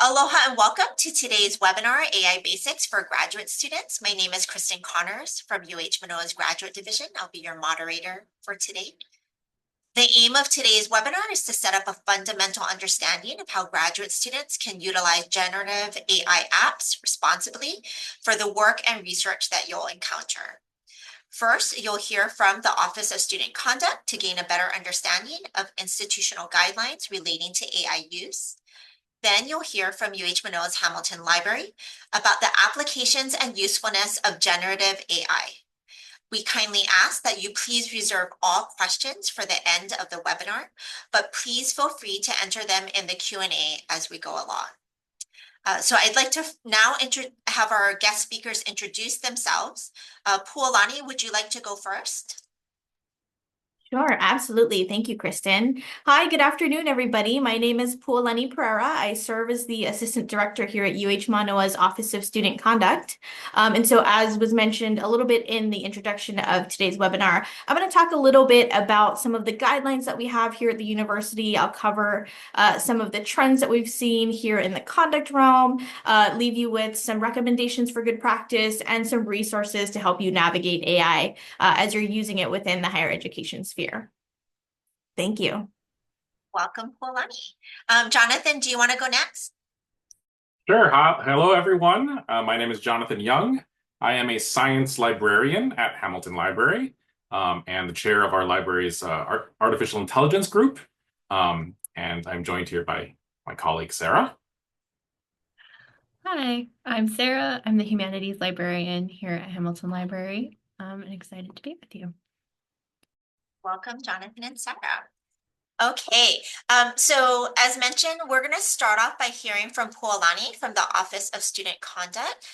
Aloha and welcome to today's webinar, AI Basics for Graduate Students. My name is Kristen Connors from UH Manoa's Graduate Division. I'll be your moderator for today. The aim of today's webinar is to set up a fundamental understanding of how graduate students can utilize generative AI apps responsibly for the work and research that you'll encounter. First, you'll hear from the Office of Student Conduct to gain a better understanding of institutional guidelines relating to AI use. Then you'll hear from UH Manoa's Hamilton Library about the applications and usefulness of generative AI. We kindly ask that you please reserve all questions for the end of the webinar, but please feel free to enter them in the Q&A as we go along. So I'd like to now have our guest speakers introduce themselves. Puolani, would you like to go first? Sure, absolutely. Thank you, Kristen. Hi, good afternoon, everybody. My name is Puolani Pereira. I serve as the Assistant Director here at UH Manoa's Office of Student Conduct. And so as was mentioned a little bit in the introduction of today's webinar, I'm going to talk a little bit about some of the guidelines that we have here at the university. I'll cover some of the trends that we've seen here in the conduct realm, leave you with some recommendations for good practice and some resources to help you navigate AI as you're using it within the higher education sphere. Thank you. Welcome, Puolani. Jonathan, do you want to go next? Sure. Hello, everyone. My name is Jonathan Young. I am a science librarian at Hamilton Library and the chair of our library's artificial intelligence group. And I'm joined here by my colleague, Sarah. Hi, I'm Sarah. I'm the humanities librarian here at Hamilton Library. I'm excited to be with you. Welcome, Jonathan and Sarah. Okay, so as mentioned, we're going to start off by hearing from Puolani from the Office of Student Conduct.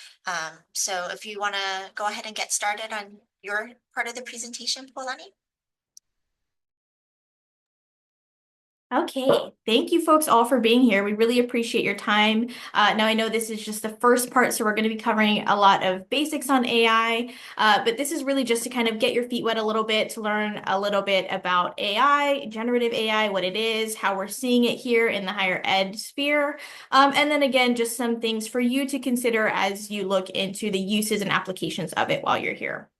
So if you want to go ahead and get started on your part of the presentation, Puolani. Okay, thank you folks all for being here. We really appreciate your time. Now I know this is just the first part, so we're going to be covering a lot of basics on AI, but this is really just to kind of get your feet wet a little bit, to learn a little bit about AI, generative AI, what it is, how we're seeing it here in the higher ed sphere, and then again, just some things for you to consider as you look into the uses and applications of it while you're here.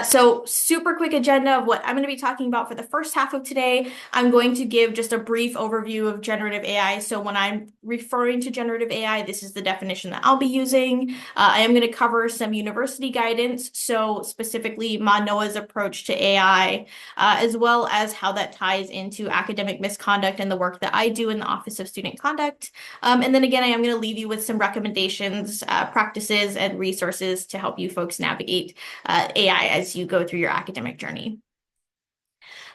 So super quick agenda of what I'm going to be talking about for the first half of today. I'm going to give just a brief overview of generative AI. So when I'm referring to generative AI, this is the definition that I'll be using. I am going to cover some university guidance, so specifically Manoa's approach to AI, as well as how that ties into academic misconduct and the work that I do in the Office of Student Conduct. And then again, I am going to leave you with some recommendations, practices, and resources to help you folks navigate AI as you go through your academic journey.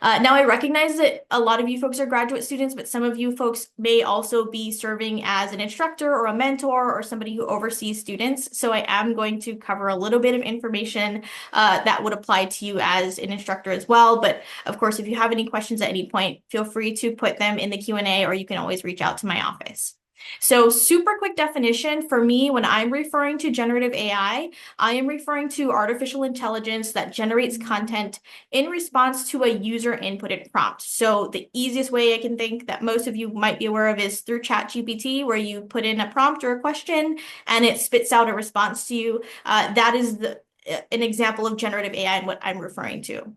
Now, I recognize that a lot of you folks are graduate students, but some of you folks may also be serving as an instructor or a mentor or somebody who oversees students. So I am going to cover a little bit of information that would apply to you as an instructor as well. But of course, if you have any questions at any point, feel free to put them in the Q&A, or you can always reach out to my office. So super quick definition for me, when I'm referring to generative AI, I am referring to artificial intelligence that generates content in response to a user inputted prompt. So the easiest way I can think that most of you might be aware of is through ChatGPT, where you put in a prompt or a question and it spits out a response to you. That is an example of generative AI and what I'm referring to.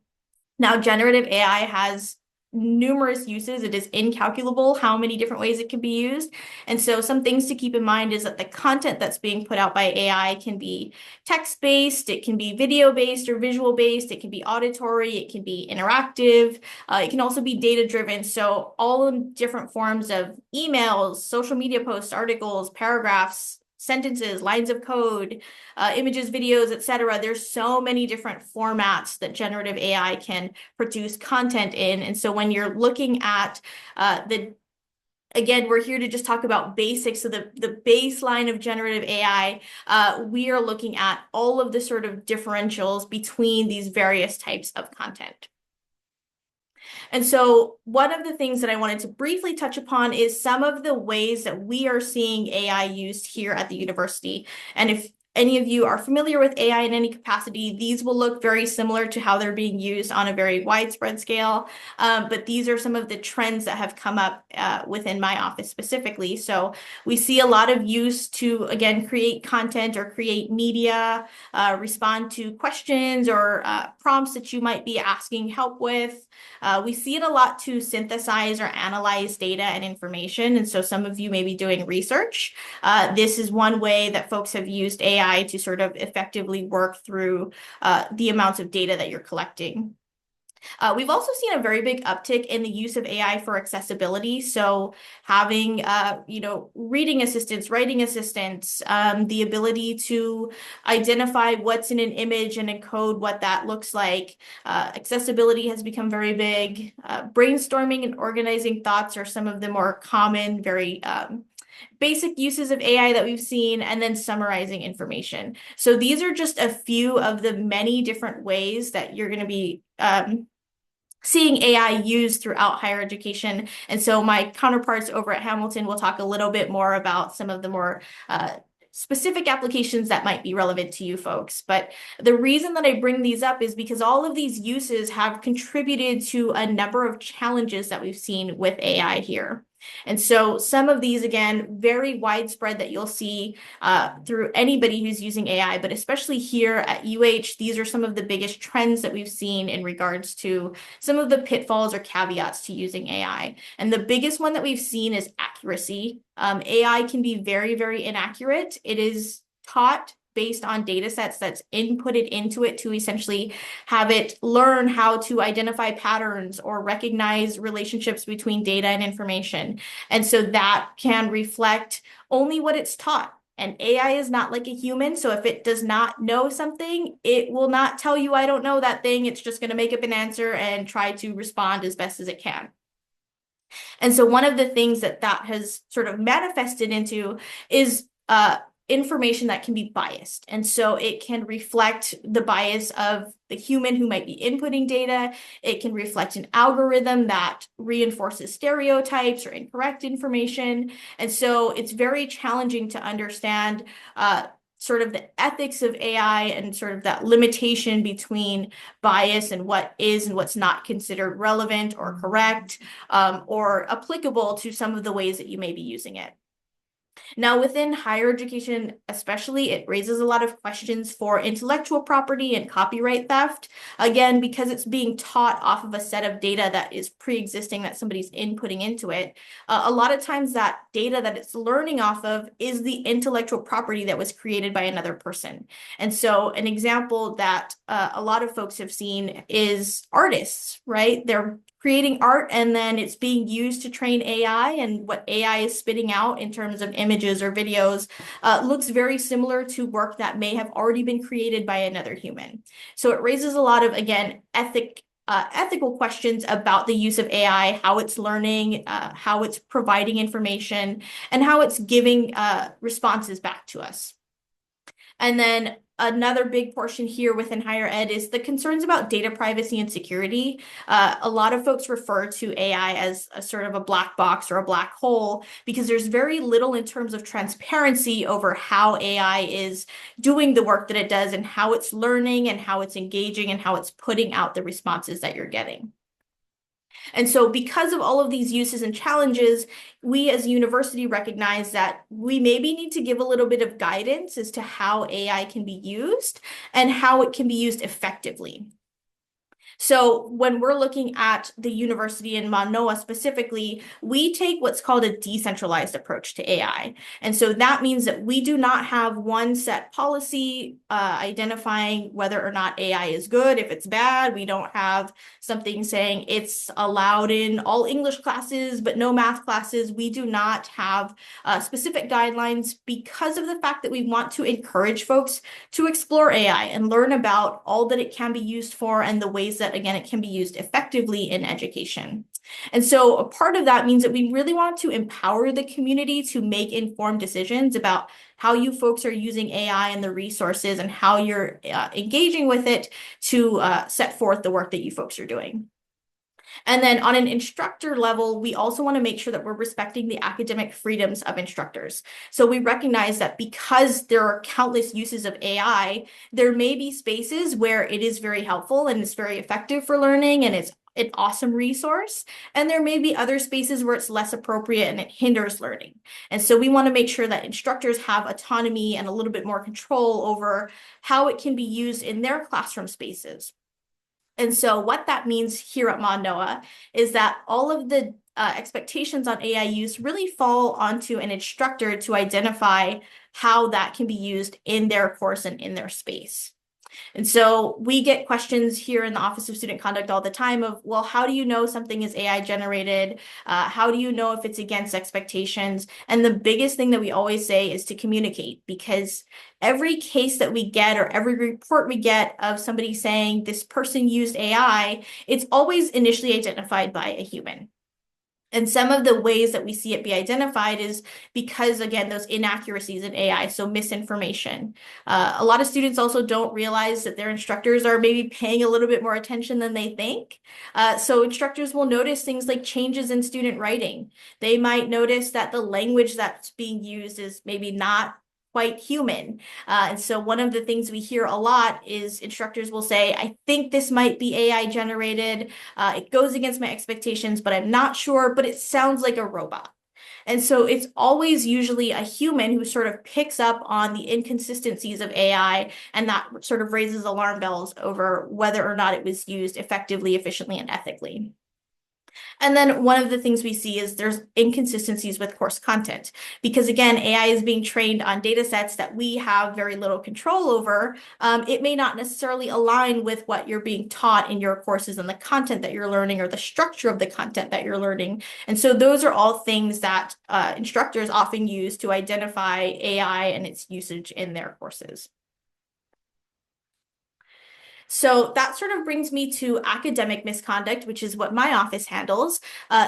Now, generative AI has numerous uses. It is incalculable how many different ways it can be used. And so some things to keep in mind is that the content that's being put out by AI can be text-based, it can be video-based or visual-based, it can be auditory, it can be interactive, it can also be data-driven. So all in different forms of emails, social media posts, articles, paragraphs, sentences, lines of code, images, videos, etc. There's so many different formats that generative AI can produce content in. And so when you're looking at again, we're here to just talk about basics. So the baseline of generative AI, we are looking at all of the sort of differentials between these various types of content. And so one of the things that I wanted to briefly touch upon is some of the ways that we are seeing AI used here at the university. And if any of you are familiar with AI in any capacity, these will look very similar to how they're being used on a very widespread scale. But these are some of the trends that have come up within my office specifically. So we see a lot of use to, again, create content or create media, respond to questions or prompts that you might be asking help with. We see it a lot to synthesize or analyze data and information. And so some of you may be doing research. This is one way that folks have used AI to sort of effectively work through the amounts of data that you're collecting. We've also seen a very big uptick in the use of AI for accessibility. So having, reading assistants, writing assistants, the ability to identify what's in an image and encode what that looks like. Accessibility has become very big. Brainstorming and organizing thoughts are some of the more common, very basic uses of AI that we've seen, and then summarizing information. So these are just a few of the many different ways that you're going to be seeing AI used throughout higher education. And so my counterparts over at Hamilton will talk a little bit more about some of the more specific applications that might be relevant to you folks. But the reason that I bring these up is because all of these uses have contributed to a number of challenges that we've seen with AI here. And so some of these, again, very widespread that you'll see through anybody who's using AI, but especially here at UH, these are some of the biggest trends that we've seen in regards to some of the pitfalls or caveats to using AI. And the biggest one that we've seen is accuracy. AI can be very, very inaccurate. It is taught based on data sets that's inputted into it to essentially have it learn how to identify patterns or recognize relationships between data and information. And so that can reflect only what it's taught. And AI is not like a human. So if it does not know something, it will not tell you, I don't know that thing. It's just going to make up an answer and try to respond as best as it can. And so one of the things that has sort of manifested into is information that can be biased. And so it can reflect the bias of the human who might be inputting data. It can reflect an algorithm that reinforces stereotypes or incorrect information. And so it's very challenging to understand sort of the ethics of AI and sort of that limitation between bias and what is and what's not considered relevant or correct or applicable to some of the ways that you may be using it. Now, within higher education, especially, it raises a lot of questions for intellectual property and copyright theft. Again, because it's being taught off of a set of data that is pre-existing that somebody's inputting into it. A lot of times that data that it's learning off of is the intellectual property that was created by another person. And so an example that a lot of folks have seen is artists, right? They're creating art and then it's being used to train AI, and what AI is spitting out in terms of images or videos looks very similar to work that may have already been created by another human. So it raises a lot of, again, ethical questions about the use of AI, how it's learning, how it's providing information, and how it's giving responses back to us. And then another big portion here within higher ed is the concerns about data privacy and security. A lot of folks refer to AI as a sort of a black box or a black hole because there's very little in terms of transparency over how AI is doing the work that it does and how it's learning and how it's engaging and how it's putting out the responses that you're getting. And so because of all of these uses and challenges, we as a university recognize that we maybe need to give a little bit of guidance as to how AI can be used and how it can be used effectively. So when we're looking at the university in Manoa specifically, we take what's called a decentralized approach to AI. And so that means that we do not have one set policy identifying whether or not AI is good, if it's bad. We don't have something saying it's allowed in all English classes, but no math classes. We do not have specific guidelines because of the fact that we want to encourage folks to explore AI and learn about all that it can be used for and the ways that, again, it can be used effectively in education. And so a part of that means that we really want to empower the community to make informed decisions about how you folks are using AI and the resources and how you're engaging with it to set forth the work that you folks are doing. And then on an instructor level, we also want to make sure that we're respecting the academic freedoms of instructors. So we recognize that because there are countless uses of AI, there may be spaces where it is very helpful and it's very effective for learning and it's an awesome resource. And there may be other spaces where it's less appropriate and it hinders learning. And so we want to make sure that instructors have autonomy and a little bit more control over how it can be used in their classroom spaces. And so what that means here at Monnoa is that all of the expectations on AI use really fall onto an instructor to identify how that can be used in their course and in their space. And so we get questions here in the Office of Student Conduct all the time of, well, how do you know something is AI generated? How do you know if it's against expectations? And the biggest thing that we always say is to communicate, because every case that we get or every report we get of somebody saying this person used AI, it's always initially identified by a human. And some of the ways that we see it be identified is because, again, those inaccuracies in AI, so misinformation. A lot of students also don't realize that their instructors are maybe paying a little bit more attention than they think. So instructors will notice things like changes in student writing. They might notice that the language that's being used is maybe not quite human. And so one of the things we hear a lot is instructors will say, I think this might be AI generated. It goes against my expectations, but I'm not sure, but it sounds like a robot. And so it's always usually a human who sort of picks up on the inconsistencies of AI, and that sort of raises alarm bells over whether or not it was used effectively, efficiently, and ethically. And then one of the things we see is there's inconsistencies with course content, because again, AI is being trained on data sets that we have very little control over. It may not necessarily align with what you're being taught in your courses and the content that you're learning or the structure of the content that you're learning. And so those are all things that instructors often use to identify AI and its usage in their courses. So that sort of brings me to academic misconduct, which is what my office handles.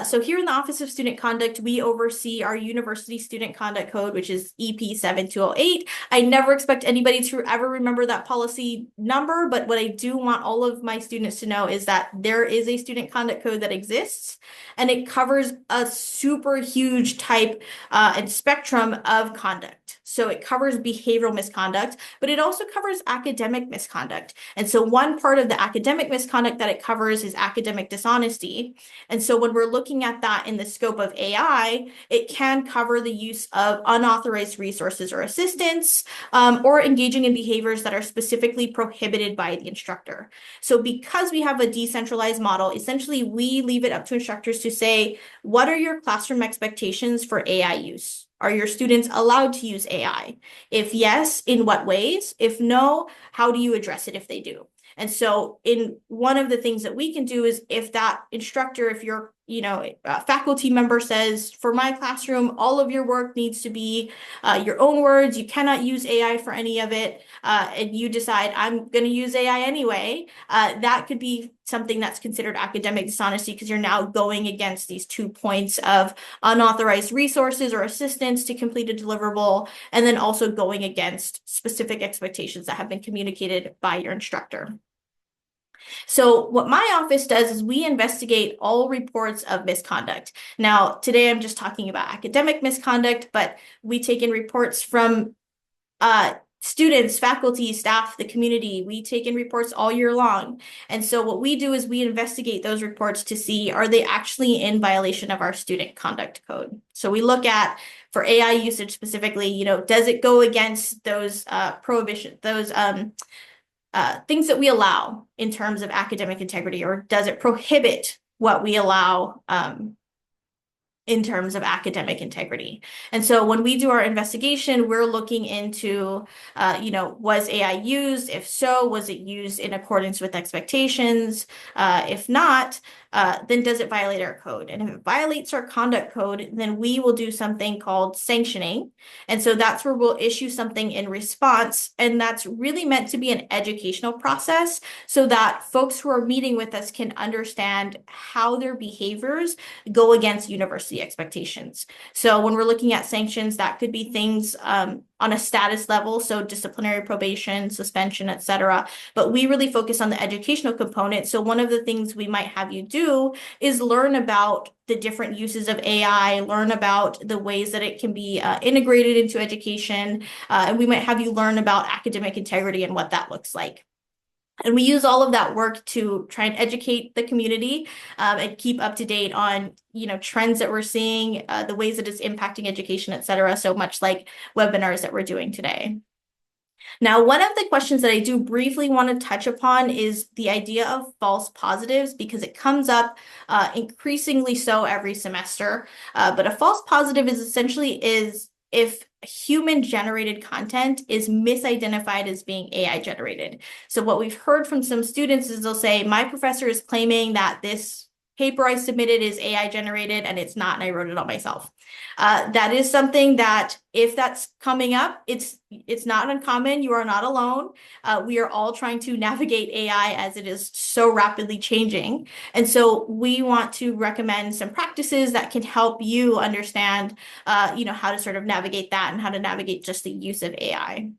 So here in the Office of Student Conduct, we oversee our University Student Conduct Code, which is EP 7208. I never expect anybody to ever remember that policy number, but what I do want all of my students to know is that there is a student conduct code that exists, and it covers a super huge type and spectrum of conduct. So it covers behavioral misconduct, but it also covers academic misconduct. And so one part of the academic misconduct that it covers is academic dishonesty. And so when we're looking at that in the scope of AI, it can cover the use of unauthorized resources or assistance, or engaging in behaviors that are specifically prohibited by the instructor. So because we have a decentralized model, essentially we leave it up to instructors to say, what are your classroom expectations for AI use? Are your students allowed to use AI? If yes, in what ways? If no, how do you address it if they do? And so in one of the things that we can do is if that instructor, if your faculty member says, for my classroom, all of your work needs to be your own words, you cannot use AI for any of it, and you decide I'm going to use AI anyway, that could be something that's considered academic dishonesty, because you're now going against these 2 points of unauthorized resources or assistance to complete a deliverable, and then also going against specific expectations that have been communicated by your instructor. So what my office does is we investigate all reports of misconduct. Now, today I'm just talking about academic misconduct, but we take in reports from students, faculty, staff, the community. We take in reports all year long. And so what we do is we investigate those reports to see, are they actually in violation of our student conduct code? So we look at, for AI usage specifically, does it go against those prohibitions, those things that we allow in terms of academic integrity, or does it prohibit what we allow in terms of academic integrity? And so when we do our investigation, we're looking into, was AI used? If so, was it used in accordance with expectations? If not, then does it violate our code? And if it violates our conduct code, then we will do something called sanctioning. And so that's where we'll issue something in response. And that's really meant to be an educational process so that folks who are meeting with us can understand how their behaviors go against university expectations. So when we're looking at sanctions, that could be things on a status level, so disciplinary probation, suspension, etc. But we really focus on the educational component. So one of the things we might have you do is learn about the different uses of AI, learn about the ways that it can be integrated into education, and we might have you learn about academic integrity and what that looks like. And we use all of that work to try and educate the community and keep up to date on, trends that we're seeing, the ways that it's impacting education, et cetera. So much like webinars that we're doing today. Now, one of the questions that I do briefly want to touch upon is the idea of false positives, because it comes up increasingly so every semester. But a false positive is essentially if human generated content is misidentified as being AI generated. So what we've heard from some students is they'll say, my professor is claiming that this paper I submitted is AI generated and it's not, and I wrote it all myself. That is something that if that's coming up, it's not uncommon. You are not alone. We are all trying to navigate AI as it is so rapidly changing. And so we want to recommend some practices that can help you understand, how to sort of navigate that and how to navigate just the use of AI.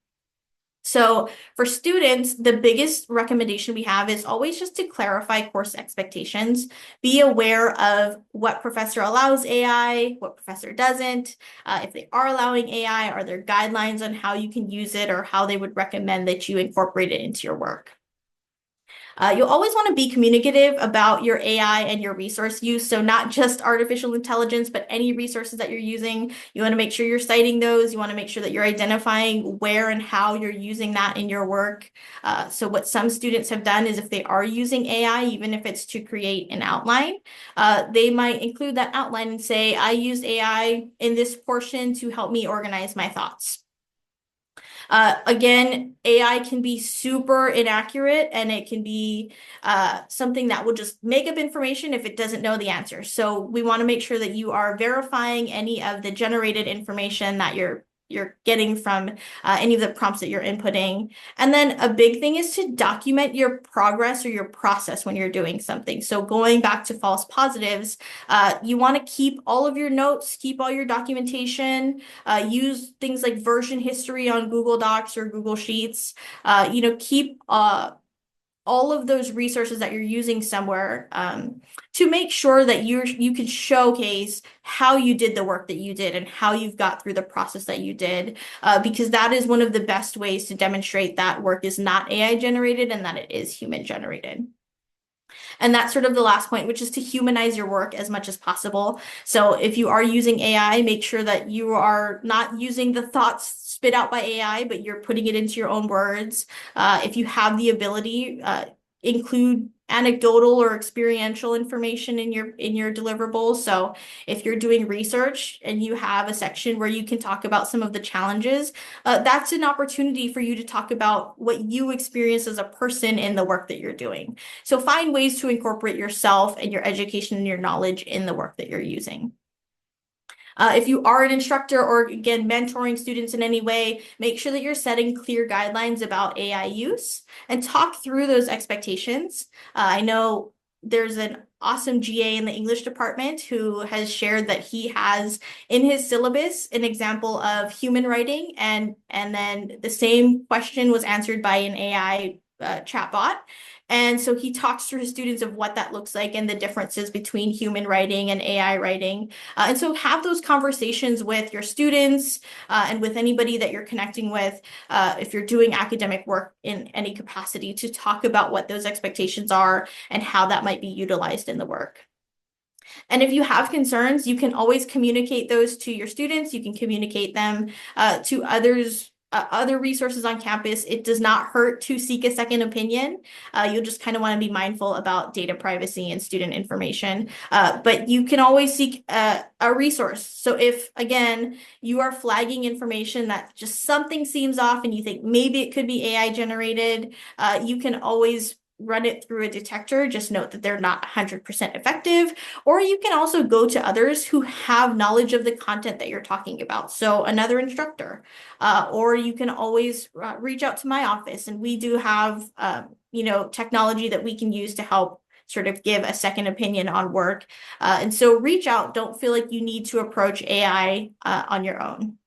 So for students, the biggest recommendation we have is always just to clarify course expectations. Be aware of what professor allows AI, what professor doesn't. If they are allowing AI, are there guidelines on how you can use it or how they would recommend that you incorporate it into your work? You'll always want to be communicative about your AI and your resource use. So not just artificial intelligence, but any resources that you're using. You want to make sure you're citing those. You want to make sure that you're identifying where and how you're using that in your work. So what some students have done is if they are using AI, even if it's to create an outline, they might include that outline and say, I used AI in this portion to help me organize my thoughts. Again, AI can be super inaccurate and it can be something that will just make up information if it doesn't know the answer. So we want to make sure that you are verifying any of the generated information that you're getting from any of the prompts that you're inputting. And then a big thing is to document your progress or your process when you're doing something. So going back to false positives, you want to keep all of your notes, keep all your documentation, use things like version history on Google Docs or Google Sheets, keep all of those resources that you're using somewhere to make sure that you can showcase how you did the work that you did and how you've got through the process that you did, because that is one of the best ways to demonstrate that work is not AI generated and that it is human generated. And that's sort of the last point, which is to humanize your work as much as possible. So if you are using AI, make sure that you are not using the thoughts spit out by AI, but you're putting it into your own words. If you have the ability, include anecdotal or experiential information in your deliverables. So if you're doing research and you have a section where you can talk about some of the challenges, that's an opportunity for you to talk about what you experience as a person in the work that you're doing. So find ways to incorporate yourself and your education and your knowledge in the work that you're using. If you are an instructor or, again, mentoring students in any way, make sure that you're setting clear guidelines about AI use and talk through those expectations. I know there's an awesome GA in the English department who has shared that he has in his syllabus an example of human writing, and then the same question was answered by an AI chatbot. And so he talks to his students of what that looks like and the differences between human writing and AI writing. And so have those conversations with your students and with anybody that you're connecting with if you're doing academic work in any capacity to talk about what those expectations are and how that might be utilized in the work. And if you have concerns, you can always communicate those to your students. You can communicate them to others. Other resources on campus. It does not hurt to seek a second opinion. You'll just kind of want to be mindful about data privacy and student information. But you can always seek a resource. So if, again, you are flagging information that just something seems off and you think maybe it could be AI generated, you can always run it through a detector. Just note that they're not 100% effective. Or you can also go to others who have knowledge of the content that you're talking about. So another instructor, or you can always reach out to my office, and we do have, technology that we can use to help sort of give a second opinion on work. And so reach out. Don't feel like you need to approach AI on your own.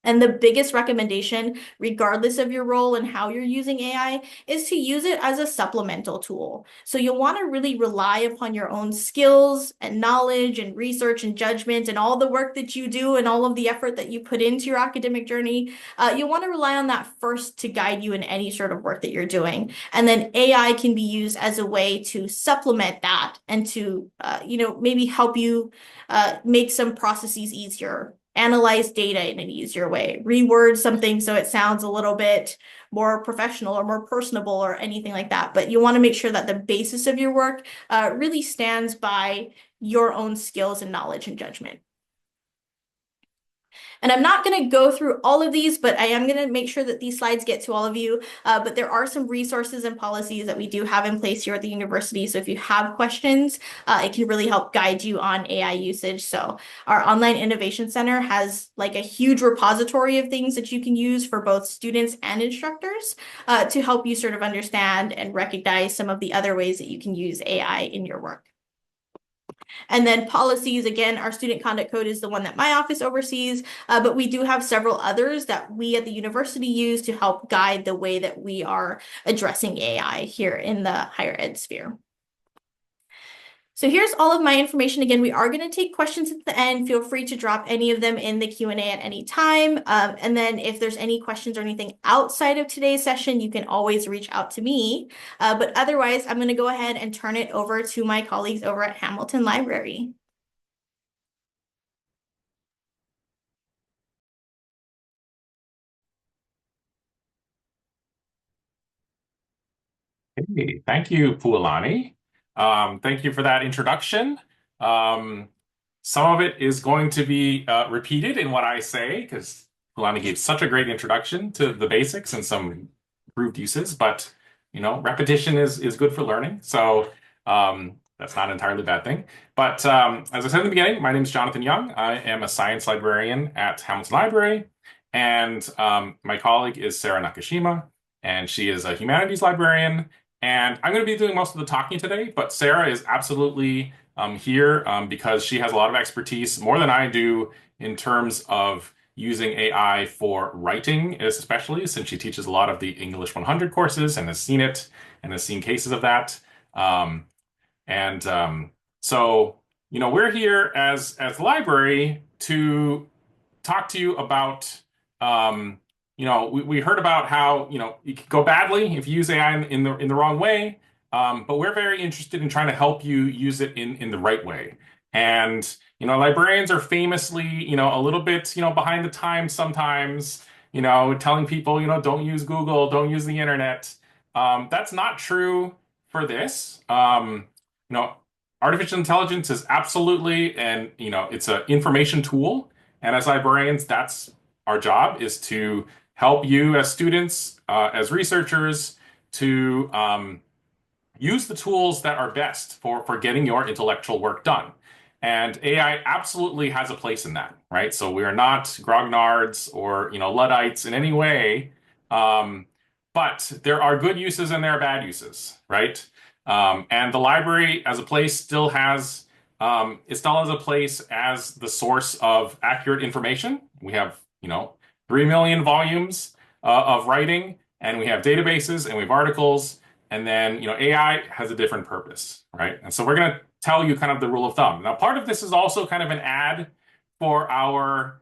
And the biggest recommendation, regardless of your role and how you're using AI, is to use it as a supplemental tool. So you'll want to really rely upon your own skills and knowledge and research and judgment and all the work that you do and all of the effort that you put into your academic journey. You'll want to rely on that first to guide you in any sort of work that you're doing. And then AI can be used as a way to supplement that and to, maybe help you make some processes easier, analyze data in an easier way, reword something so it sounds a little bit more professional or more personable or anything like that. But you want to make sure that the basis of your work really stands by your own skills and knowledge and judgment. And I'm not going to go through all of these, but I am going to make sure that these slides get to all of you. But there are some resources and policies that we do have in place here at the university. So if you have questions, it can really help guide you on AI usage. So our Online Innovation Center has like a huge repository of things that you can use for both students and instructors to help you sort of understand and recognize some of the other ways that you can use AI in your work. And then policies, again, our student conduct code is the one that my office oversees, but we do have several others that we at the university use to help guide the way that we are addressing AI here in the higher ed sphere. So here's all of my information. Again, we are going to take questions at the end. Feel free to drop any of them in the Q&A at any time. And then if there's any questions or anything outside of today's session, you can always reach out to me. But otherwise, I'm going to go ahead and turn it over to my colleagues over at Hamilton Library. Hey, thank you, Pualani. Thank you for that introduction. Some of it is going to be repeated in what I say because Pualani gave such a great introduction to the basics and some improved uses, but repetition is good for learning. So that's not entirely a bad thing. But as I said in the beginning, my name is Jonathan Young. I am a science librarian at Hamilton Library, and my colleague is Sarah Nakashima, and she is a humanities librarian. And I'm going to be doing most of the talking today, but Sarah is absolutely here because she has a lot of expertise, more than I do, in terms of using AI for writing, especially since she teaches a lot of the English 100 courses and has seen it and has seen cases of that. So, we're here as the library to talk to you about we heard about how it could go badly if you use AI in the wrong way, but we're very interested in trying to help you use it in the right way. And librarians are famously a little bit behind the times sometimes. Telling people don't use Google, don't use the internet. That's not true for this. Artificial intelligence is absolutely it's an information tool, and as librarians, that's our job, is to help you as students, as researchers, to use the tools that are best for getting your intellectual work done. And AI absolutely has a place in that, right? So we are not grognards or Luddites in any way, but there are good uses and there are bad uses, right? And the library as a place still has a place as the source of accurate information. We have 3 million volumes of writing, and we have databases, and we have articles, and then AI has a different purpose, right? And so we're going to tell you kind of the rule of thumb. Now, part of this is also kind of an ad for our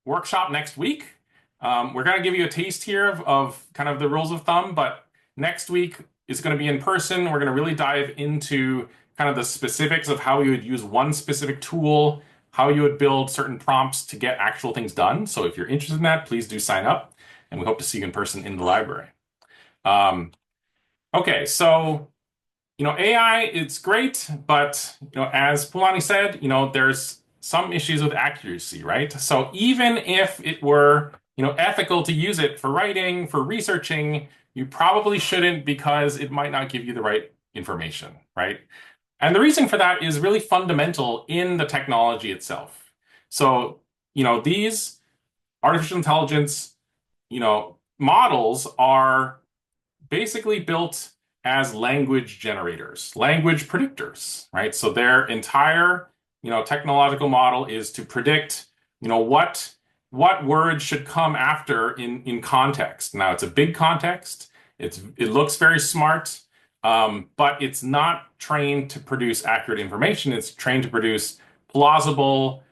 workshop next week. We're going to give you a taste here of kind of the rules of thumb, but next week is going to be in person. We're going to really dive into kind of the specifics of how you would use one specific tool, how you would build certain prompts to get actual things done. So if you're interested in that, please do sign up, and we hope to see you in person in the library. Okay, so AI, it's great, but as Pulani said, there's some issues with accuracy, right? So even if it were ethical to use it for writing, for researching, you probably shouldn't, because it might not give you the right information, right? And the reason for that is really fundamental in the technology itself. So, these artificial intelligence, models are basically built as language generators, language predictors, right? So their entire, technological model is to predict, what what words should come after in context. Now, it's a big context. It looks very smart, but it's not trained to produce accurate information. It's trained to produce plausible,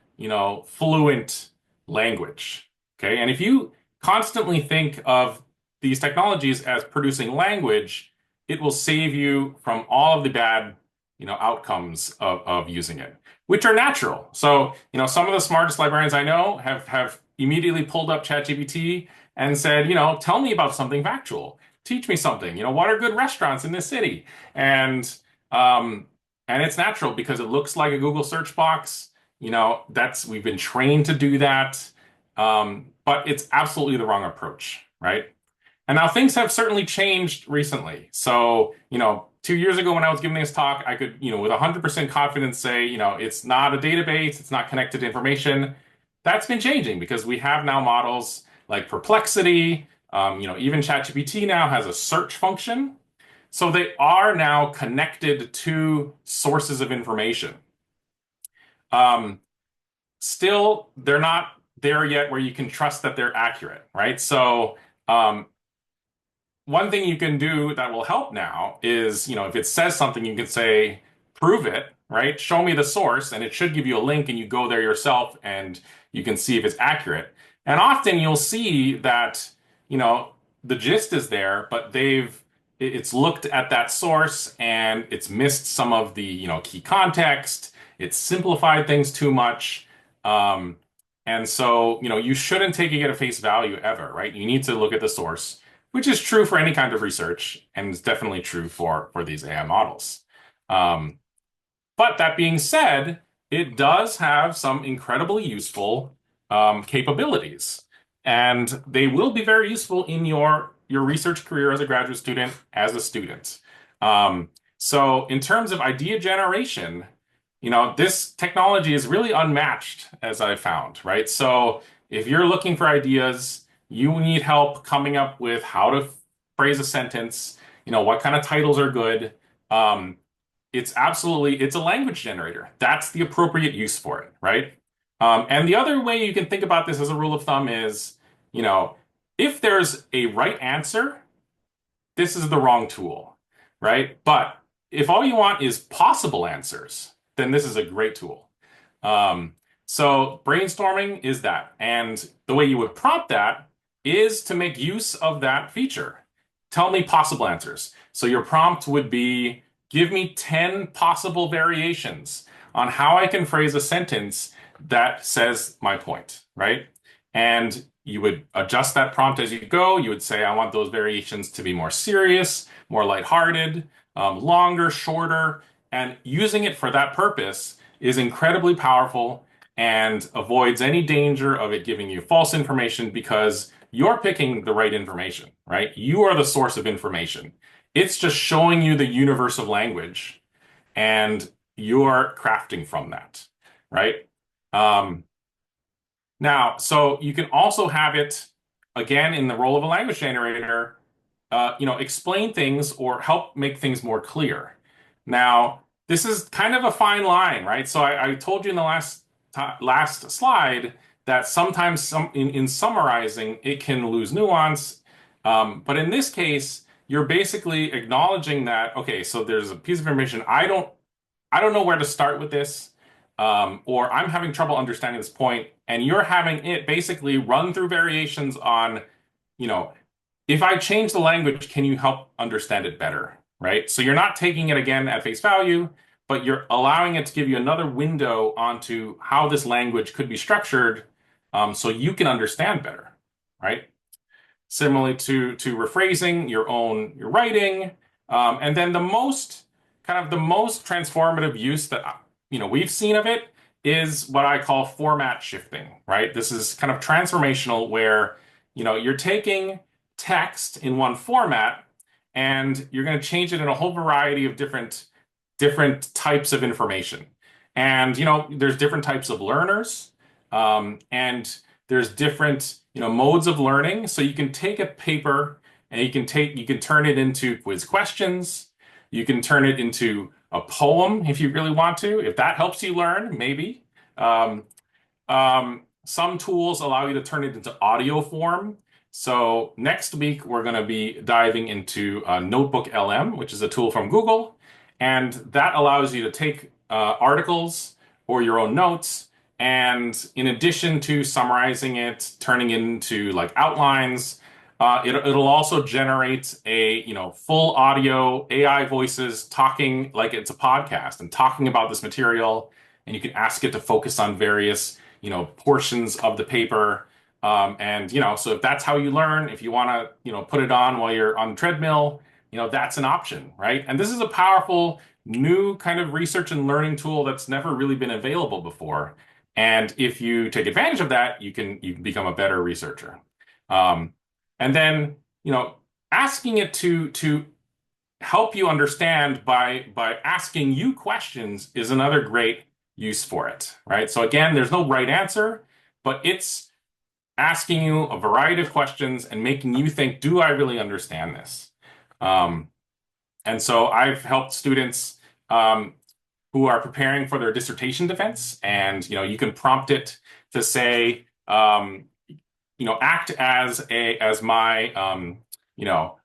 fluent language. Okay, and if you constantly think of these technologies as producing language, it will save you from all of the bad, outcomes of using it, which are natural. So, some of the smartest librarians I know have immediately pulled up ChatGPT and said, tell me about something factual. Teach me something. What are good restaurants in this city? And um, and it's natural because it looks like a Google search box. We've been trained to do that. But it's absolutely the wrong approach, right? And now things have certainly changed recently. So, 2 years ago when I was giving this talk, I could, with 100% confidence say, it's not a database, it's not connected to information. That's been changing because we have now models like Perplexity. Even ChatGPT now has a search function. So they are now connected to sources of information. Um, Still, they're not there yet where you can trust that they're accurate, right? So, one thing you can do that will help now is, if it says something, you can say, prove it, right? Show me the source, and it should give you a link, and you go there yourself and you can see if it's accurate. And often you'll see that, the gist is there, but it's looked at that source and it's missed some of the, key context. It's simplified things too much. And so, you shouldn't take it at face value ever, right? You need to look at the source, which is true for any kind of research and is definitely true for these AI models. But that being said, it does have some incredibly useful capabilities, and they will be very useful in your research career as a graduate student, as a student. So in terms of idea generation, this technology is really unmatched, as I found, right? So if you're looking for ideas, you need help coming up with how to phrase a sentence, what kind of titles are good. It's a language generator. That's the appropriate use for it, right? And the other way you can think about this as a rule of thumb is, if there's a right answer, this is the wrong tool, right? But if all you want is possible answers, then this is a great tool. So brainstorming is that. And the way you would prompt that is to make use of that feature. Tell me possible answers. So your prompt would be, give me 10 possible variations on how I can phrase a sentence that says my point, right? And you would adjust that prompt as you go. You would say, I want those variations to be more serious, more lighthearted, longer, shorter. And using it for that purpose is incredibly powerful and avoids any danger of it giving you false information because you're picking the right information, right? You are the source of information. It's just showing you the universe of language and you're crafting from that, right? Now, so you can also have it, again, in the role of a language generator, explain things or help make things more clear. Now, this is kind of a fine line, right? So I told you in the last slide that sometimes in summarizing, it can lose nuance. But in this case, you're basically acknowledging that, okay, so there's a piece of information I don't know where to start with this, or I'm having trouble understanding this point, and you're having it basically run through variations on, if I change the language, can you help understand it better, right? So you're not taking it again at face value, but you're allowing it to give you another window onto how this language could be structured, so you can understand better, right? Similarly to rephrasing your writing, and then the most transformative use that we've seen of it is what I call format shifting, right? This is kind of transformational where you're taking text in one format and you're going to change it in a whole variety of different types of information. And there's different types of learners, and there's different modes of learning. So you can take a paper and you can turn it into quiz questions. You can turn it into a poem if you really want to. If that helps you learn, maybe. some tools allow you to turn it into audio form. So next week, we're going to be diving into Notebook LM, which is a tool from Google. And that allows you to take articles or your own notes. And in addition to summarizing it, turning it into like outlines, it'll also generate a full audio AI voices talking like it's a podcast and talking about this material. And you can ask it to focus on various portions of the paper. And so if that's how you learn, if you want to put it on while you're on the treadmill, that's an option, right? And this is a powerful new kind of research and learning tool that's never really been available before. And if you take advantage of that, you can become a better researcher. And then asking it to help you understand by asking you questions is another great use for it, right? So again, there's no right answer, but it's asking you a variety of questions and making you think, do I really understand this? And so I've helped students who are preparing for their dissertation defense, and you can prompt it to say, act as my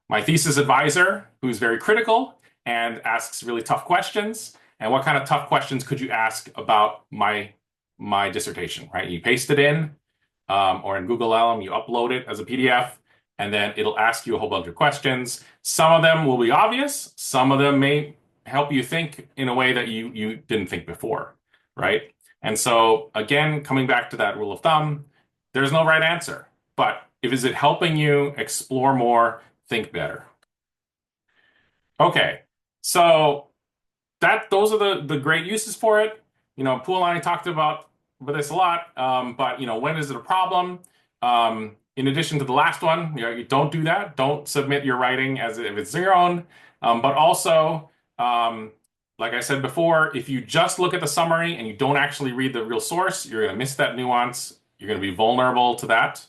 my thesis advisor who's very critical and asks really tough questions. And what kind of tough questions could you ask about my dissertation, right? You paste it in, or in Google LM, you upload it as a PDF, and then it'll ask you a whole bunch of questions. Some of them will be obvious. Some of them may help you think in a way that you didn't think before, right? And so again, coming back to that rule of thumb, there's no right answer. But is it helping you explore more, think better? Okay, so those are the great uses for it. Pool and I talked about this a lot, but when is it a problem? In addition to the last one, you don't do that. Don't submit your writing as if it's your own. But also, like I said before, if you just look at the summary and you don't actually read the real source, you're going to miss that nuance. You're going to be vulnerable to that.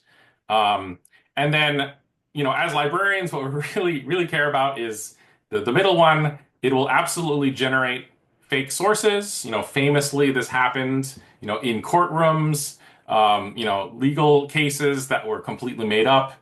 And then, as librarians, what we really care about is the middle one. It will absolutely generate fake sources. Famously, this happened, in courtrooms, legal cases that were completely made up.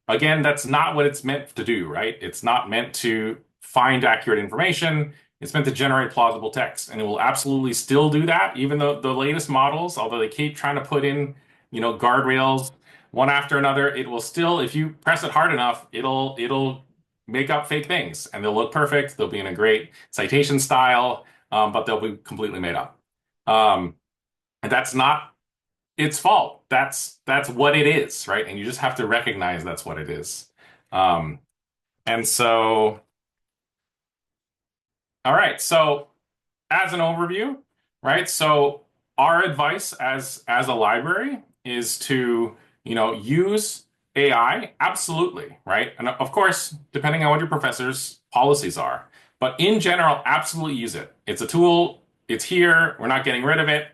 Again, that's not what it's meant to do, right? It's not meant to find accurate information. It's meant to generate plausible text, and it will absolutely still do that, even though the latest models, although they keep trying to put in, guardrails one after another, it will still, if you press it hard enough, it'll make up fake things, and they'll look perfect. They'll be in a great citation style, but they'll be completely made up. And that's not its fault. That's what it is, right? And you just have to recognize that's what it is. And so, all right. So as an overview, right? So our advice as a library is to, use AI, absolutely, right? And of course, depending on what your professor's policies are. But in general, absolutely use it. It's a tool, it's here, we're not getting rid of it,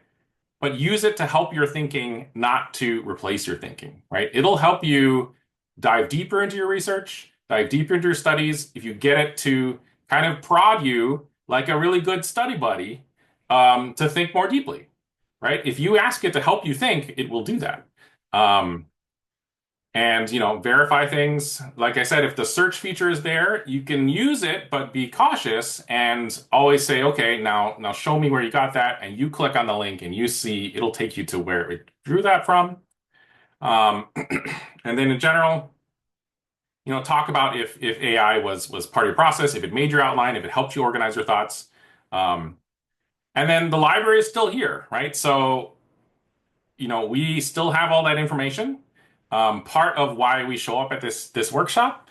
but use it to help your thinking, not to replace your thinking, right? It'll help you dive deeper into your research, dive deeper into your studies. If you get it to kind of prod you like a really good study buddy, to think more deeply, right? If you ask it to help you think, it will do that. And verify things. Like I said, if the search feature is there, you can use it, but be cautious and always say, okay, now show me where you got that. And you click on the link and you see it'll take you to where it drew that from. And then in general, talk about if AI was part of your process, if it made your outline, if it helped you organize your thoughts. And then the library is still here, right? So, we still have all that information. Part of why we show up at this workshop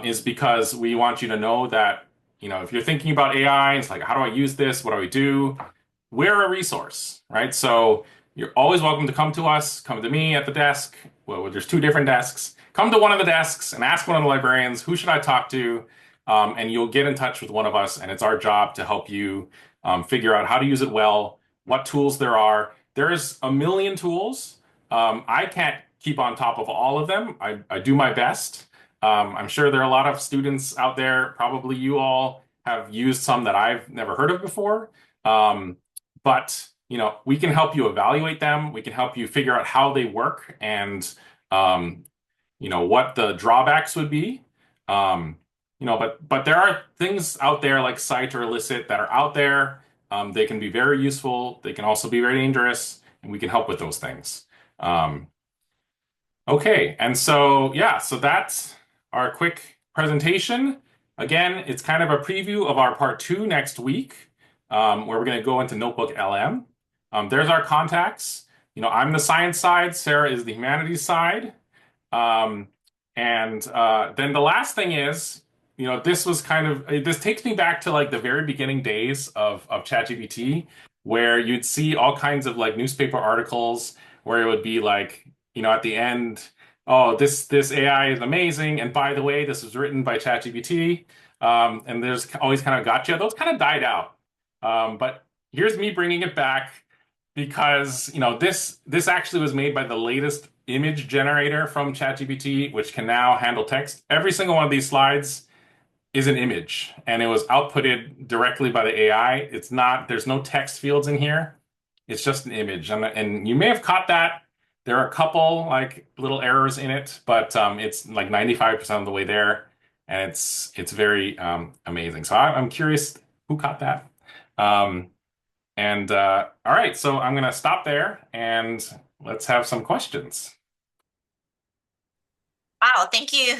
is because we want you to know that, if you're thinking about AI, it's like, how do I use this? What do I do? We're a resource, right? So you're always welcome to come to us, come to me at the desk. Well, there's two different desks. Come to one of the desks and ask one of the librarians, who should I talk to? And you'll get in touch with one of us, and it's our job to help you figure out how to use it well, what tools there are. There's a million tools. I can't keep on top of all of them. I do my best. I'm sure there are a lot of students out there, probably you all have used some that I've never heard of before. But we can help you evaluate them. We can help you figure out how they work and, um, what the drawbacks would be. Um, but there are things out there like cite or illicit that are out there. They can be very useful. They can also be very dangerous, and we can help with those things. Um, okay, and so yeah, so that's our quick presentation. Again, it's kind of a preview of our part two next week, where we're going to go into Notebook LM. There's our contacts. I'm the science side, Sarah is the humanities side. Um, and then the last thing is, this was this takes me back to like the very beginning days of ChatGPT, where you'd see all kinds of like newspaper articles where it would be like, at the end, oh, this AI is amazing, and by the way, this was written by ChatGPT. And there's always kind of gotcha. Those kind of died out. But here's me bringing it back because this actually was made by the latest image generator from ChatGPT, which can now handle text. Every single one of these slides is an image, and it was outputted directly by the AI. There's no text fields in here. It's just an image, and you may have caught that. There are a couple like little errors in it, but it's like 95% of the way there, and it's very amazing. So I'm curious who caught that. And all right, so I'm going to stop there and let's have some questions. Wow, thank you.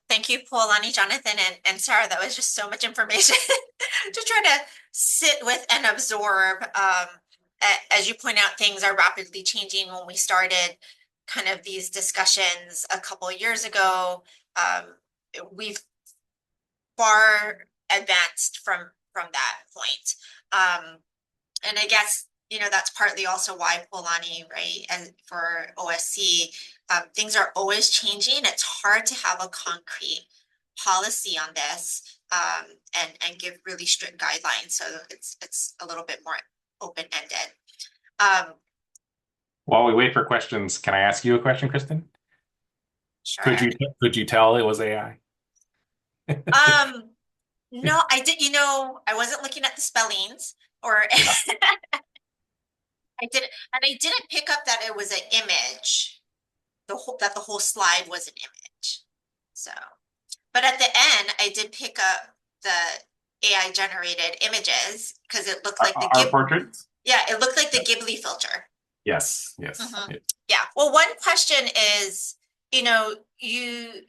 Thank you, Poulani, Jonathan, and Sarah. That was just so much information to try to sit with and absorb. As you point out, things are rapidly changing. When we started kind of these discussions a couple of years ago, we've far advanced from that point. And I guess, that's partly also why Poulani, right, and for OSC, things are always changing. It's hard to have a concrete policy on this, and give really strict guidelines. So it's a little bit more open-ended. While we wait for questions, can I ask you a question, Kristen? Sure. Could you tell it was AI? No, I did, I wasn't looking at the spellings or I didn't pick up that it was an image. That the whole slide was an image. So, but at the end, I did pick up the AI generated images because it looked like our portraits. Yeah, it looked like the Ghibli filter. Yes. Yeah. Well, one question is, you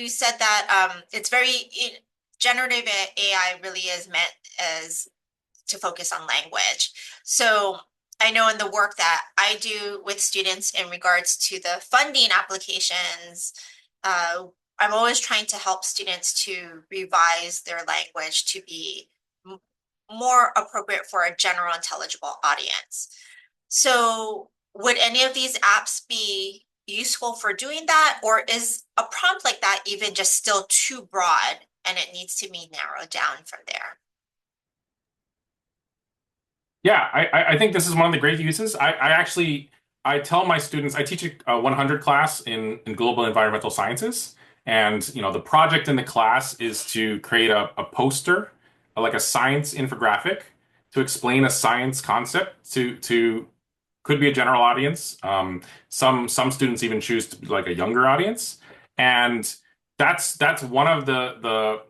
said that it's generative AI really is meant as to focus on language. So I know in the work that I do with students in regards to the funding applications, I'm always trying to help students to revise their language to be more appropriate for a general intelligible audience. So would any of these apps be useful for doing that, or is a prompt like that even just still too broad and it needs to be narrowed down from there? Yeah, I think this is one of the great uses. I tell my students, I teach a 100 class in global environmental sciences, and the project in the class is to create a poster, like a science infographic, to explain a science concept to could be a general audience. Some students even choose to be like a younger audience, and that's one of the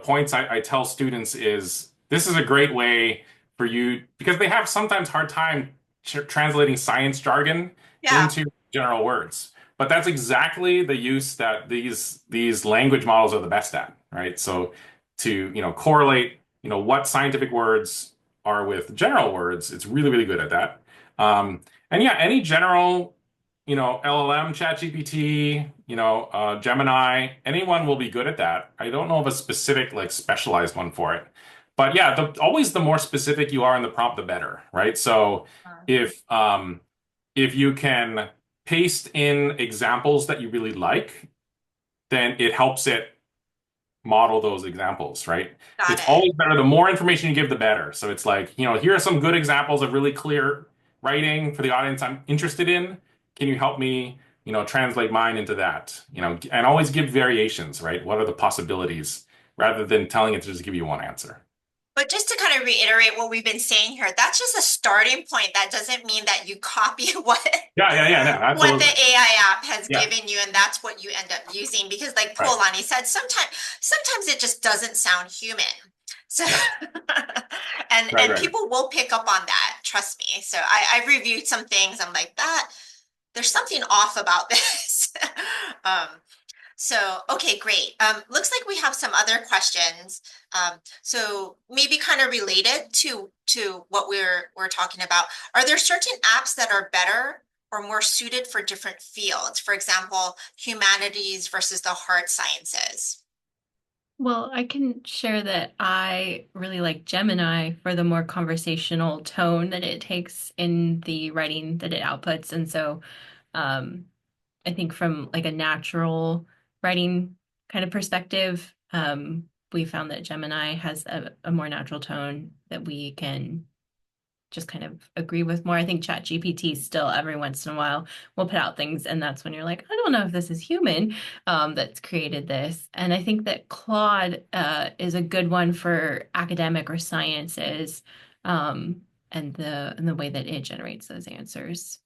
points I tell students is this is a great way for you because they have sometimes hard time translating science jargon into general words. But that's exactly the use that these language models are the best at, right? So to correlate what scientific words are with general words, it's really, really good at that. And yeah, any general LLM, ChatGPT, Gemini, anyone will be good at that. I don't know of a specific like specialized one for it. But yeah, always the more specific you are in the prompt, the better, right? So if you can paste in examples that you really like, then it helps it model those examples, right? It's always better. The more information you give, the better. So it's like, here are some good examples of really clear writing for the audience I'm interested in. Can you help me, translate mine into that? And always give variations, right? What are the possibilities rather than telling it to just give you one answer? But just to kind kind of reiterate what we've been saying here. That's just a starting point. That doesn't mean that you copy Yeah, no, what the absolutely. AI app has Yeah, given you, and that's what you end up using. Because like right, Poolani said, sometimes it just doesn't sound human. So yeah, and right. people will pick up on that, trust me. So I've reviewed some things. I'm like, that there's something off about this. Um, so, okay, great. Looks like we have some other questions. So maybe kind of related to what we're talking about. Are there certain apps that are better or more suited for different fields? For example, humanities versus the hard sciences. Well, I can share that I really like Gemini for the more conversational tone that it takes in the writing that it outputs. And so um, I think from like a natural writing kind of perspective, we found that Gemini has a more natural tone that we can just kind of agree with more. I think ChatGPT still every once in a while will put out things, and that's when you're like, I don't know if this is human that's created this. And I think that Claude is a good one for academic or sciences, and the way that it generates those answers.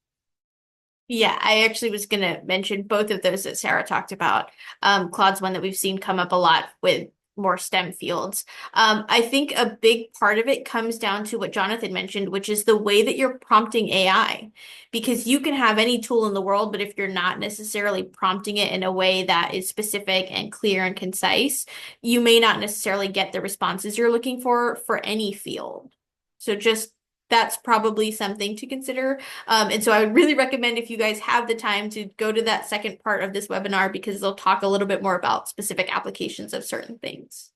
Yeah, I actually was going to mention both of those that Sarah talked about. Claude's one that we've seen come up a lot with more STEM fields. I think a big part of it comes down to what Jonathan mentioned, which is the way that you're prompting AI. Because you can have any tool in the world, but if you're not necessarily prompting it in a way that is specific and clear and concise, you may not necessarily get the responses you're looking for any field. So just that's probably something to consider. And so I would really recommend if you guys have the time to go to that second part of this webinar because they'll talk a little bit more about specific applications of certain things.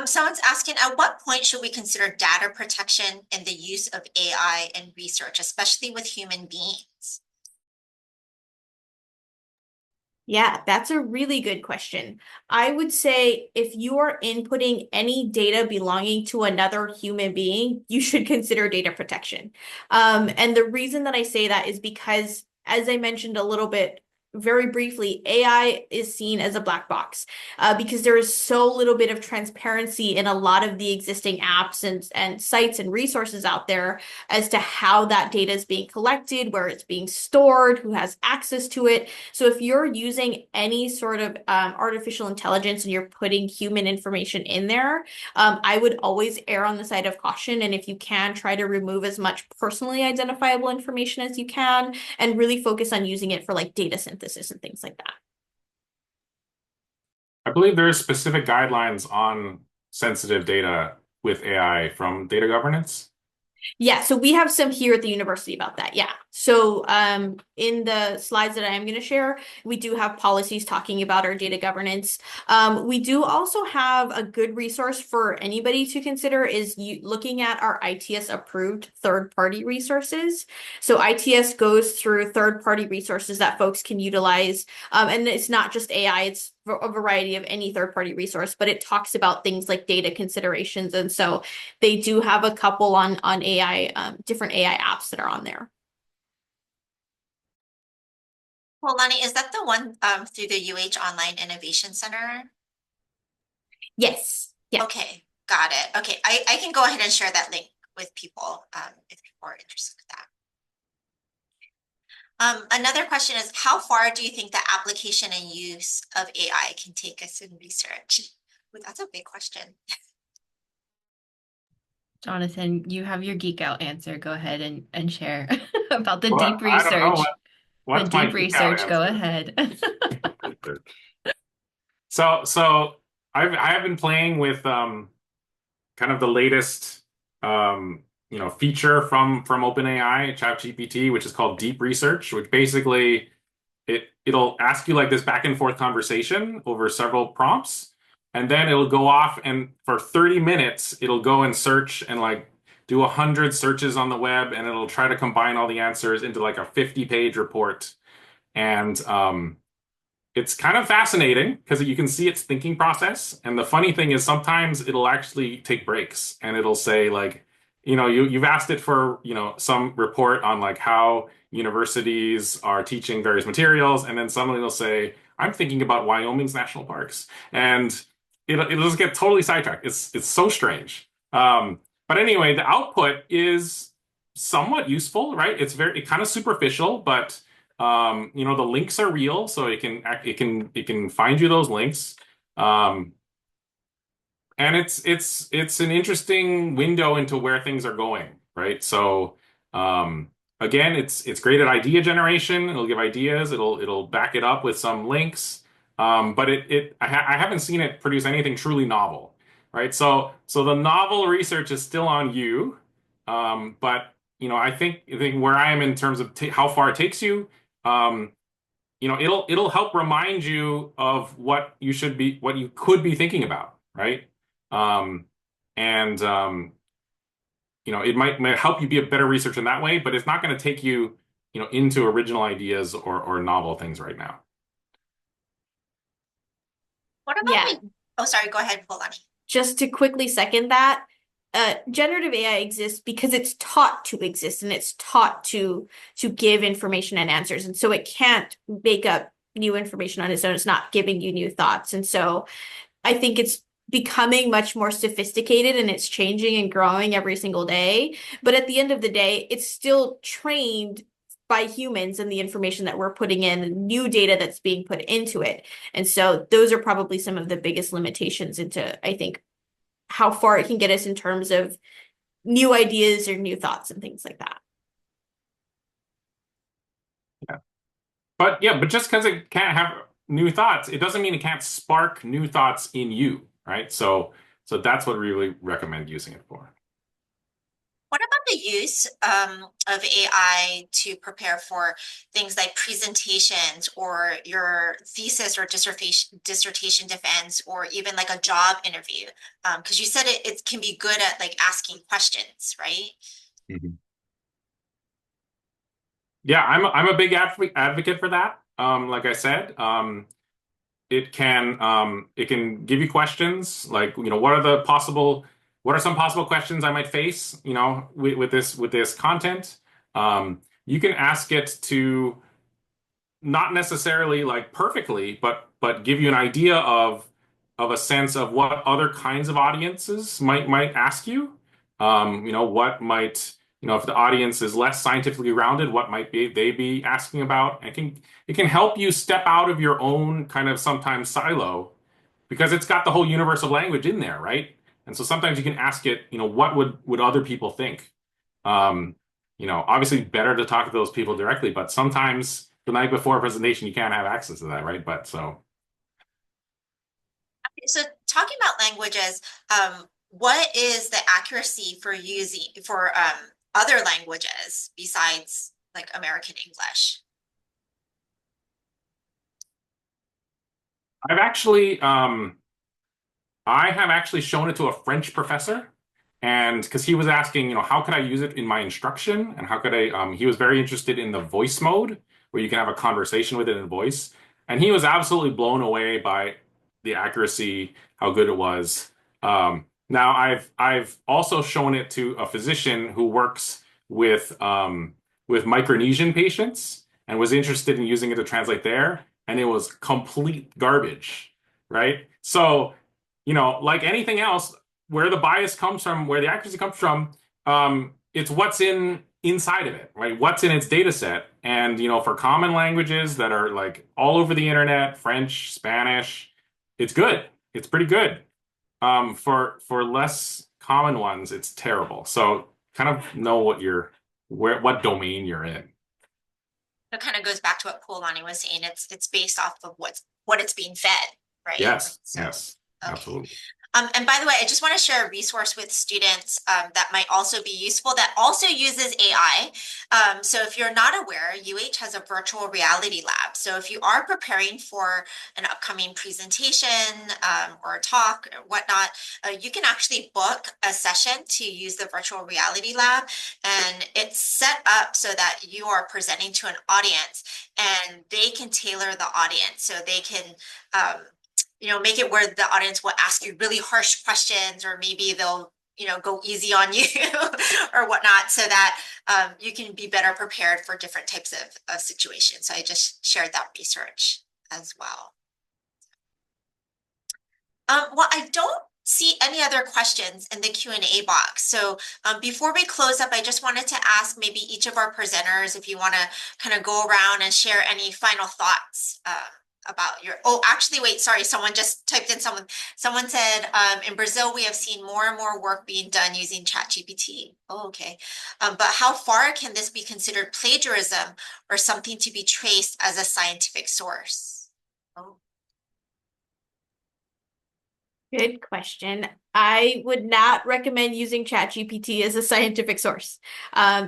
Someone's asking, at what point should we consider data protection in the use of AI in research, especially with human beings? Yeah, that's a really good question. I would say if you are inputting any data belonging to another human being, you should consider data protection. And the reason that I say that is because, as I mentioned a little bit very briefly, AI is seen as a black box because there is so little bit of transparency in a lot of the existing apps and sites and resources out there as to how that data is being collected, where it's being stored, who has access to it. So if you're using any sort of artificial intelligence and you're putting human information in there, I would always err on the side of caution. And if you can, try to remove as much personally identifiable information as you can and really focus on using it for like data synthesis and things like that. I believe there are specific guidelines on sensitive data with AI from data governance. Yeah, so we have some here at the university about that. Yeah. So in the slides that I am going to share, we do have policies talking about our data governance. We do also have a good resource for anybody to consider is looking at our ITS approved third-party resources. So ITS goes through third-party resources that folks can utilize. And it's not just AI, it's a variety of any third-party resource, but it talks about things like data considerations. And so they do have a couple on AI, different AI apps that are on there. Well, Lonnie, is that the one through the UH Online Innovation Center? Yes. Yeah. Okay, got it. Okay, I can go ahead and share that link with people if people are interested in that. Another question is, how far do you think the application and use of AI can take us in research? Ooh, that's a big question. Jonathan, you have your geek out answer. Go ahead and share about the Well, deep I don't know research. The what's my deep geek out research, go answer. ahead. So I have been playing with kind of the latest feature from OpenAI, ChatGPT, which is called deep research, which basically it'll ask you like this back and forth conversation over several prompts, and then it'll go off and for 30 minutes it'll go and search and like do 100 searches on the web, and it'll try to combine all the answers into like a 50-page report. And it's kind of fascinating because you can see its thinking process. And the funny thing is sometimes it'll actually take breaks and it'll say like, you've asked it for, some report on like how universities are teaching various materials. And then suddenly it'll say, I'm thinking about Wyoming's national parks. And it'll just get totally sidetracked. It's so strange. But anyway, the output is somewhat useful, right? It kind of superficial, but you know, the links are real, so it can find you those links. Um, and it's an interesting window into where things are going, right? So again, it's great at idea generation. It'll give ideas. It'll back it up with some links. But I haven't seen it produce anything truly novel, right? So the novel research is still on you. But you know, I think where I am in terms of how far it takes you, um, you know, it'll help remind you of what you could be thinking about, right? Um, and you know, it might help you be a better researcher in that way, but it's not going to take you, you know, into original ideas or novel things right now. What about Yeah, like, oh, sorry, go ahead, Polani. just to quickly second that, generative AI exists because it's taught to exist and it's taught to give information and answers. And so it can't make up new information on its own. It's not giving you new thoughts. And so I think it's becoming much more sophisticated and it's changing and growing every single day. But at the end of the day, it's still trained by humans and the information that we're putting in, new data that's being put into it. And so those are probably some of the biggest limitations into, I think, how far it can get us in terms of new ideas or new thoughts and things like that. Yeah. But just because it can't have new thoughts, it doesn't mean it can't spark new thoughts in you, right? So that's what we really recommend using it for. What about the use of AI to prepare for things like presentations or your thesis or dissertation defense or even like a job interview? Because you said it can be good at like asking questions, right? Mhm. Yeah, I'm a big advocate for that. Like I said, it can give you questions like, you know, what are some possible questions I might face, you know, with this content. You can ask it to not necessarily like perfectly, but give you an idea of a sense of what other kinds of audiences might ask you. You know, what might, you know, if the audience is less scientifically rounded, what might they be asking about? It can help you step out of your own kind of sometimes silo because it's got the whole universal language in there, right? And so sometimes you can ask it, you know, what would other people think? Um, you know, obviously better to talk to those people directly, but sometimes the night before a presentation you can't have access to that, right? But so So talking about languages, what is the accuracy for using for other languages besides like American English? I've actually I have actually shown it to a French professor, and because he was asking, you know, how could I use it in my instruction, and how could I? He was very interested in the voice mode, where you can have a conversation with it in voice, and he was absolutely blown away by the accuracy, how good it was. Now, I've also shown it to a physician who works with Micronesian patients, and was interested in using it to translate there, and it was complete garbage, right? So you know, like anything else, where the bias comes from, where the accuracy comes from, it's what's inside of it, right? What's in its data set. And, you know, for common languages that are like all over the internet, French, Spanish, it's good. It's pretty good. For less common ones, it's terrible. So kind of know what domain you're in. It kind of goes back to what Poolani was saying. It's based off of what it's being fed, right? Like, Yes, so yes, okay. absolutely. And by the way, I just want to share a resource with students that might also be useful that also uses AI. So if you're not aware, UH has a virtual reality lab. So if you are preparing for an upcoming presentation or a talk or whatnot, you can actually book a session to use the virtual reality lab. And it's set up so that you are presenting to an audience and they can tailor the audience. So they can make it where the audience will ask you really harsh questions, or maybe they'll, go easy on you or whatnot, so that you can be better prepared for different types of situations. So I just shared that research as well. Well, I don't see any other questions in the Q&A box. So before we close up, I just wanted to ask maybe each of our presenters if you want to kind of go around and share any final thoughts about your, oh, actually, wait, sorry, someone just typed in someone said, in Brazil, we have seen more and more work being done using ChatGPT. Oh, okay. But how far can this be considered plagiarism or something to be traced as a scientific source? Oh. Good question. I would not recommend using ChatGPT as a scientific source.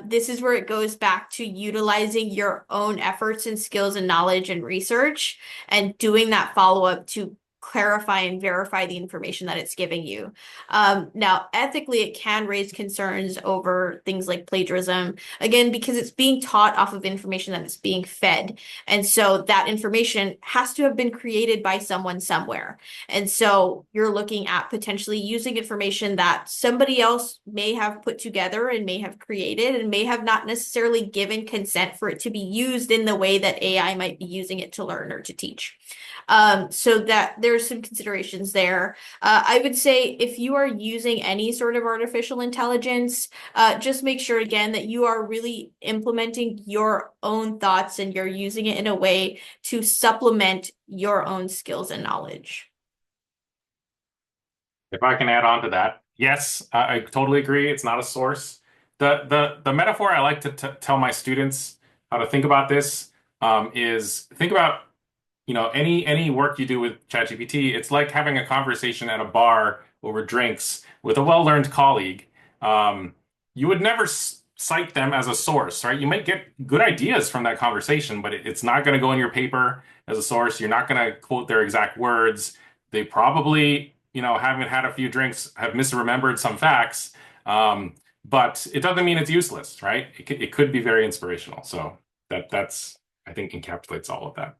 This is where it goes back to utilizing your own efforts and skills and knowledge and research and doing that follow-up to clarify and verify the information that it's giving you. Now, ethically, it can raise concerns over things like plagiarism, again, because it's being taught off of information that is being fed. And so that information has to have been created by someone somewhere. And so you're looking at potentially using information that somebody else may have put together and may have created and may have not necessarily given consent for it to be used in the way that AI might be using it to learn or to teach. So that there's some considerations there. I would say if you are using any sort of artificial intelligence, just make sure again that you are really implementing your own thoughts and you're using it in a way to supplement your own skills and knowledge. If I can add on to that, yes, I totally agree. It's not a source. The metaphor I like to tell my students how to think about this is think about any work you do with ChatGPT. It's like having a conversation at a bar over drinks with a well-learned colleague. You would never cite them as a source, right? You might get good ideas from that conversation, but it's not going to go in your paper as a source. You're not going to quote their exact words. They probably haven't had a few drinks, have misremembered some facts, but it doesn't mean it's useless, right? It could be very inspirational. So that's I think encapsulates all of that.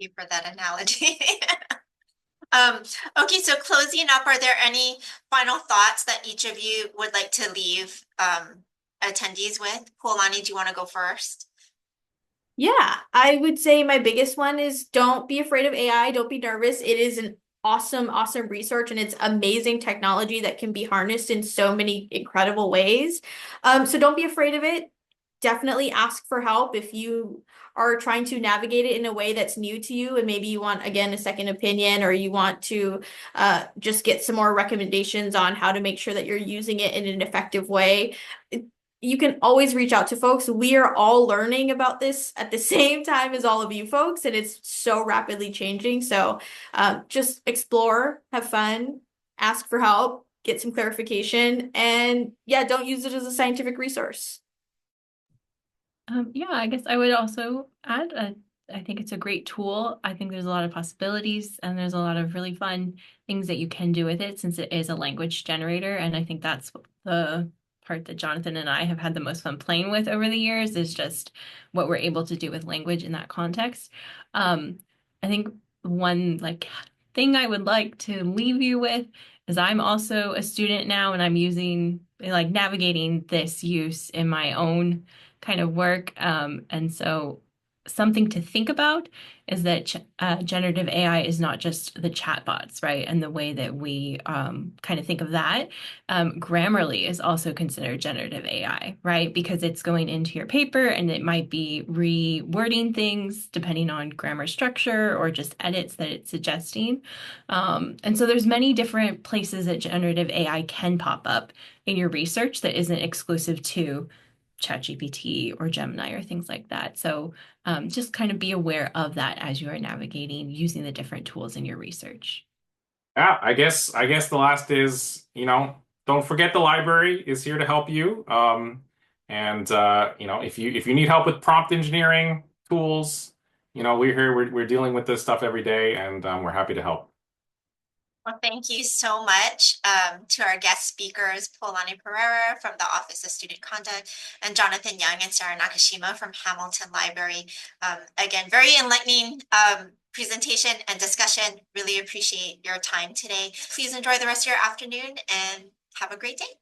Thank you for that analogy. Okay, so closing up, are there any final thoughts that each of you would like to leave attendees with? Puolani, do you want to go first? Yeah, I would say my biggest one is don't be afraid of AI. Don't be nervous. It is an awesome, awesome research and it's amazing technology that can be harnessed in so many incredible ways. So don't be afraid of it. Definitely ask for help if you are trying to navigate it in a way that's new to you and maybe you want, again, a second opinion or you want to just get some more recommendations on how to make sure that you're using it in an effective way. You can always reach out to folks. We are all learning about this at the same time as all of you folks, and it's so rapidly changing. So just explore, have fun, ask for help, get some clarification, and yeah, don't use it as a scientific resource. Yeah, I guess I would also add, I think it's a great tool. I think there's a lot of possibilities and there's a lot of really fun things that you can do with it since it is a language generator. And I think that's the part that Jonathan and I have had the most fun playing with over the years is just what we're able to do with language in that context. I think one thing I would like to leave you with is I'm also a student now and I'm using navigating this use in my own kind of work. And so something to think about is that generative AI is not just the chatbots, right? And the way that we kind of think of that. Grammarly is also considered generative AI, right? Because it's going into your paper and it might be rewording things depending on grammar structure or just edits that it's suggesting. And so there's many different places that generative AI can pop up in your research that isn't exclusive to ChatGPT or Gemini or things like that. So just kind of be aware of that as you are navigating using the different tools in your research. Yeah, I guess the last is, don't forget the library is here to help you. And if you need help with prompt engineering tools, we're here, we're dealing with this stuff every day, and we're happy to help. Well, thank you so much to our guest speakers, Polani Pereira from the Office of Student Conduct and Jonathan Young and Sarah Nakashima from Hamilton Library. Again, very enlightening presentation and discussion. Really appreciate your time today. Please enjoy the rest of your afternoon and have a great day.